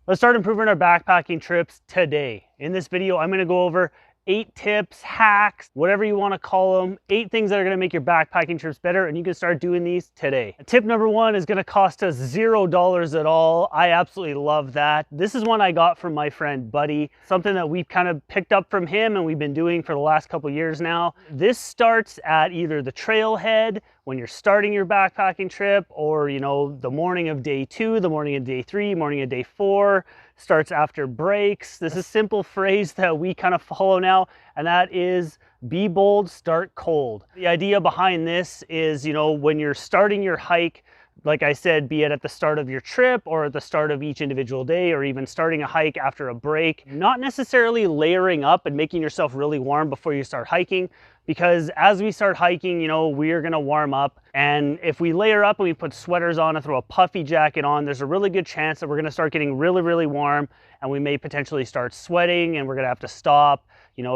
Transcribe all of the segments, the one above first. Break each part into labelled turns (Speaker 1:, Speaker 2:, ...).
Speaker 1: Let's start improving our backpacking trips today. In this video, I'm going to go over 8 tips, hacks, whatever you want to call them, 8 things that are going to make your backpacking trips better, and you can start doing these today. Tip number 1 is going to cost us $0 at all. I absolutely love that. This is one I got from my friend Buddy, something that we've kind of picked up from him and we've been doing for the last couple years now. This starts at either the trailhead when you're starting your backpacking trip, or the morning of day 2, the morning of day 3, morning of day 4, starts after breaks. This is a simple phrase that we kind of follow now, and that is be bold, start cold. The idea behind this is, when you're starting your hike, like I said, be it at the start of your trip or at the start of each individual day, or even starting a hike after a break, not necessarily layering up and making yourself really warm before you start hiking, because as we start hiking, we're gonna warm up. And if we layer up and we put sweaters on and throw a puffy jacket on, there's a really good chance that we're gonna start getting really, really warm, and we may potentially start sweating, and we're gonna have to stop,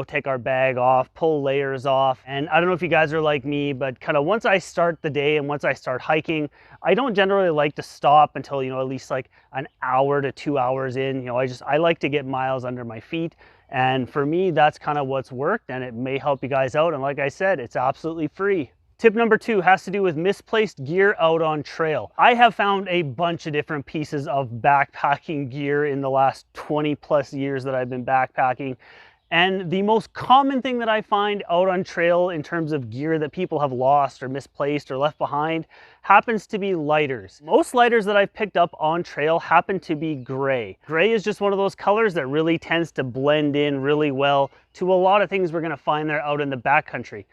Speaker 1: take our bag off, pull layers off. And I don't know if you guys are like me, but kind of once I start the day and once I start hiking, I don't generally like to stop until, at least like an hour to 2 hours in. I like to get miles under my feet. And for me, that's kind of what's worked, and it may help you guys out. And like I said, it's absolutely free. Tip number 2 has to do with misplaced gear out on trail. I have found a bunch of different pieces of backpacking gear in the last 20 plus years that I've been backpacking. And the most common thing that I find out on trail in terms of gear that people have lost or misplaced or left behind happens to be lighters. Most lighters that I've picked up on trail happen to be gray. Gray is just one of those colors that really tends to blend in really well to a lot of things we're gonna find there out in the backcountry.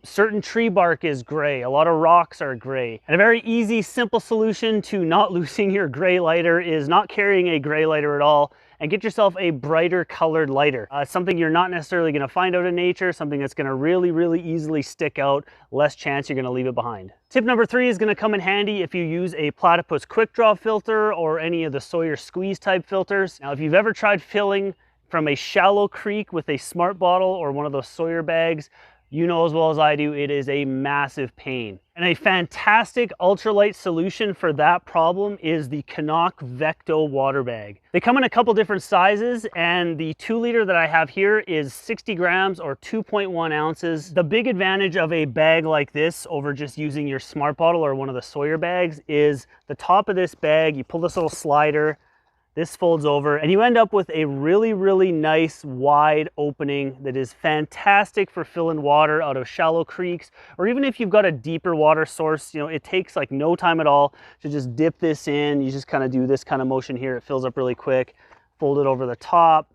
Speaker 1: Certain tree bark is gray, a lot of rocks are gray. And a very easy, simple solution to not losing your gray lighter is not carrying a gray lighter at all, and get yourself a brighter colored lighter. Something you're not necessarily gonna find out in nature, something that's gonna really, really easily stick out, less chance you're gonna leave it behind. Tip number 3 is gonna come in handy if you use a Platypus quick draw filter or any of the Sawyer squeeze type filters. Now, if you've ever tried filling from a shallow creek with a smart bottle or one of those Sawyer bags, you know as well as I do, it is a massive pain. And a fantastic ultralight solution for that problem is the Canuck Vecto water bag. They come in a couple different sizes, and the 2 liter that I have here is 60 grams or 2.1 ounces. The big advantage of a bag like this over just using your smart bottle or one of the Sawyer bags is the top of this bag, you pull this little slider, this folds over, and you end up with a really, really nice wide opening that is fantastic for filling water out of shallow creeks, or even if you've got a deeper water source. It takes like no time at all to just dip this in. You just kind of do this kind of motion here. It fills up really quick. Fold it over the top,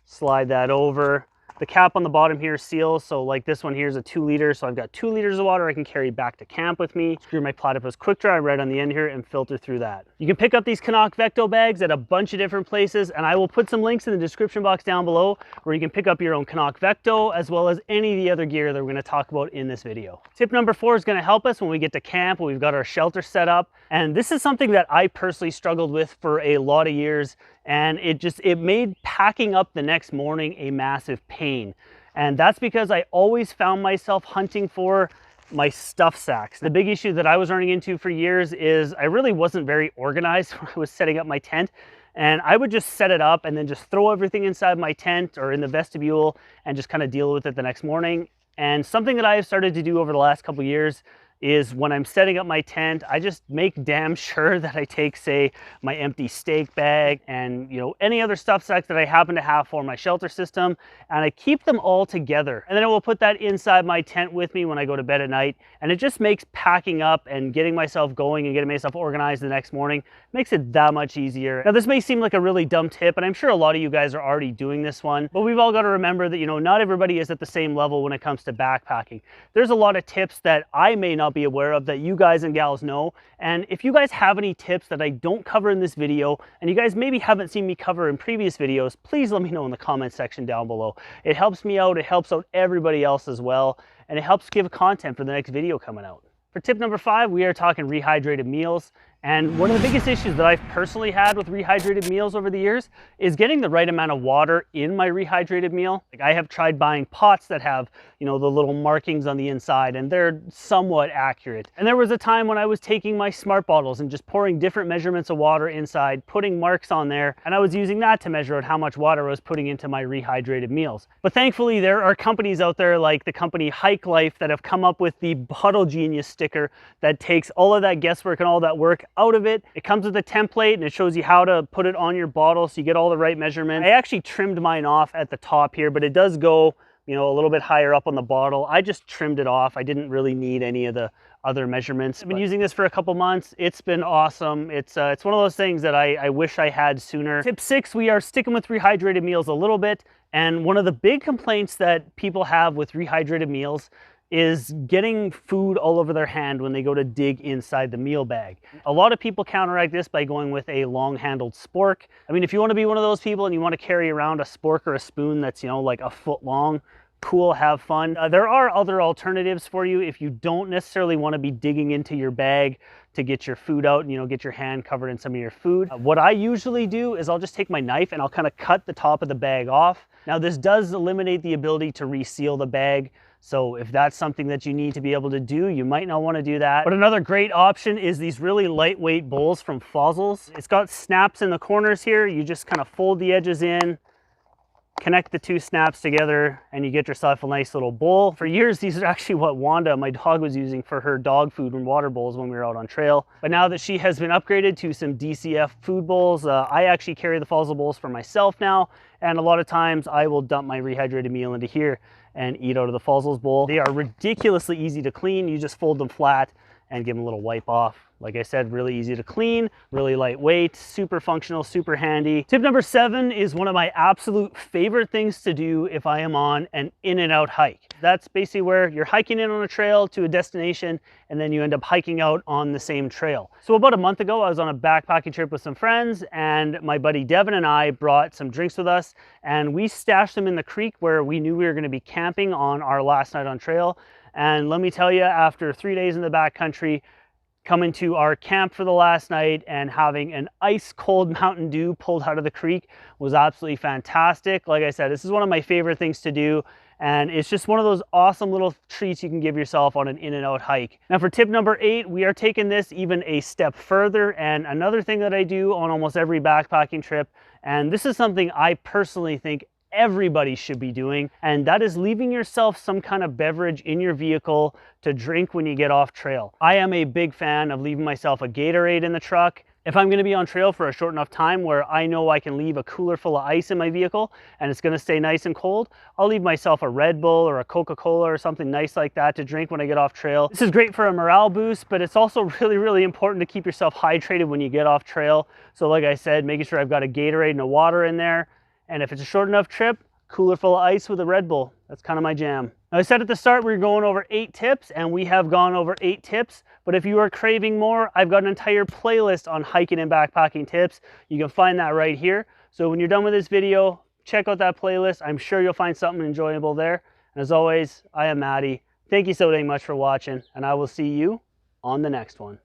Speaker 1: slide that over. The cap on the bottom here seals, so like this one here is a 2 liter, so I've got 2 liters of water I can carry back to camp with me. Screw my Platypus quick dry right on the end here and filter through that. You can pick up these Canuck Vecto bags at a bunch of different places, and I will put some links in the description box down below where you can pick up your own Canuck Vecto as well as any of the other gear that we're going to talk about in this video. Tip number 4 is going to help us when we get to camp, when we've got our shelter set up, and this is something that I personally struggled with for a lot of years, and it made packing up the next morning a massive pain. And that's because I always found myself hunting for my stuff sacks. The big issue that I was running into for years is I really wasn't very organized when I was setting up my tent. And I would just set it up and then just throw everything inside my tent or in the vestibule and just kind of deal with it the next morning. And something that I have started to do over the last couple of years is when I'm setting up my tent, I just make damn sure that I take, say, my empty steak bag and, any other stuff sacks that I happen to have for my shelter system, and I keep them all together. And then I will put that inside my tent with me when I go to bed at night, and it just makes packing up and getting myself going and getting myself organized the next morning, makes it that much easier. Now, this may seem like a really dumb tip, and I'm sure a lot of you guys are already doing this one, but we've all got to remember that, not everybody is at the same level when it comes to backpacking. There's a lot of tips that I may not be aware of that you guys and gals know, and if you guys have any tips that I don't cover in this video and you guys maybe haven't seen me cover in previous videos, please let me know in the comment section down below. It helps me out, it helps out everybody else as well, and it helps give content for the next video coming out. For tip number 5, we are talking rehydrated meals. And one of the biggest issues that I've personally had with rehydrated meals over the years is getting the right amount of water in my rehydrated meal. Like, I have tried buying pots that have, you know, the little markings on the inside, and they're somewhat accurate. And there was a time when I was taking my smart bottles and just pouring different measurements of water inside, putting marks on there, and I was using that to measure out how much water I was putting into my rehydrated meals. But thankfully, there are companies out there like the company Hike Life that have come up with the Puddle Genius sticker that takes all of that guesswork and all that work out of it. It comes with a template and it shows you how to put it on your bottle so you get all the right measurements. I actually trimmed mine off at the top here, but it does go, you know, a little bit higher up on the bottle. I just trimmed it off. I didn't really need any of the other measurements. I've been using this for a couple months. It's been awesome. It's one of those things that I wish I had sooner. Tip 6, we are sticking with rehydrated meals a little bit. And one of the big complaints that people have with rehydrated meals is getting food all over their hand when they go to dig inside the meal bag. A lot of people counteract this by going with a long-handled spork. I mean, if you want to be one of those people and you want to carry around a spork or a spoon that's, you know, like a foot long, cool, have fun. There are other alternatives for you if you don't necessarily want to be digging into your bag to get your food out and, you know, get your hand covered in some of your food. What I usually do is I'll just take my knife and I'll kind of cut the top of the bag off. Now, this does eliminate the ability to reseal the bag. So if that's something that you need to be able to do, you might not want to do that. But another great option is these really lightweight bowls from Fozzles. It's got snaps in the corners here. You just kind of fold the edges in, connect the two snaps together, and you get yourself a nice little bowl. For years, these are actually what Wanda, my dog, was using for her dog food and water bowls when we were out on trail. But now that she has been upgraded to some DCF food bowls, I actually carry the Fozzle bowls for myself now. And a lot of times I will dump my rehydrated meal into here and eat out of the Fozzles bowl. They are ridiculously easy to clean. You just fold them flat and give them a little wipe off. Like I said, really easy to clean, really lightweight, super functional, super handy. Tip number 7 is one of my absolute favorite things to do if I am on an in and out hike. That's basically where you're hiking in on a trail to a destination and then you end up hiking out on the same trail. So about a month ago, I was on a backpacking trip with some friends, and my buddy Devin and I brought some drinks with us, and we stashed them in the creek where we knew we were going to be camping on our last night on trail. And let me tell you, after 3 days in the backcountry, coming to our camp for the last night and having an ice cold Mountain Dew pulled out of the creek was absolutely fantastic. Like I said, this is one of my favorite things to do, and it's just one of those awesome little treats you can give yourself on an in and out hike. Now for tip number 8, we are taking this even a step further, and another thing that I do on almost every backpacking trip, and this is something I personally think everybody should be doing, and that is leaving yourself some kind of beverage in your vehicle to drink when you get off trail. I am a big fan of leaving myself a Gatorade in the truck. If I'm going to be on trail for a short enough time where I know I can leave a cooler full of ice in my vehicle and it's going to stay nice and cold, I'll leave myself a Red Bull or a Coca-Cola or something nice like that to drink when I get off trail. This is great for a morale boost, but it's also really, really important to keep yourself hydrated when you get off trail. So like I said, making sure I've got a Gatorade and a water in there. And if it's a short enough trip, cooler full of ice with a Red Bull. That's kind of my jam. Now, I said at the start we were going over 8 tips, and we have gone over 8 tips. But if you are craving more, I've got an entire playlist on hiking and backpacking tips. You can find that right here. So when you're done with this video, check out that playlist. I'm sure you'll find something enjoyable there. And as always, I am Matty. Thank you so dang much for watching, and I will see you on the next one.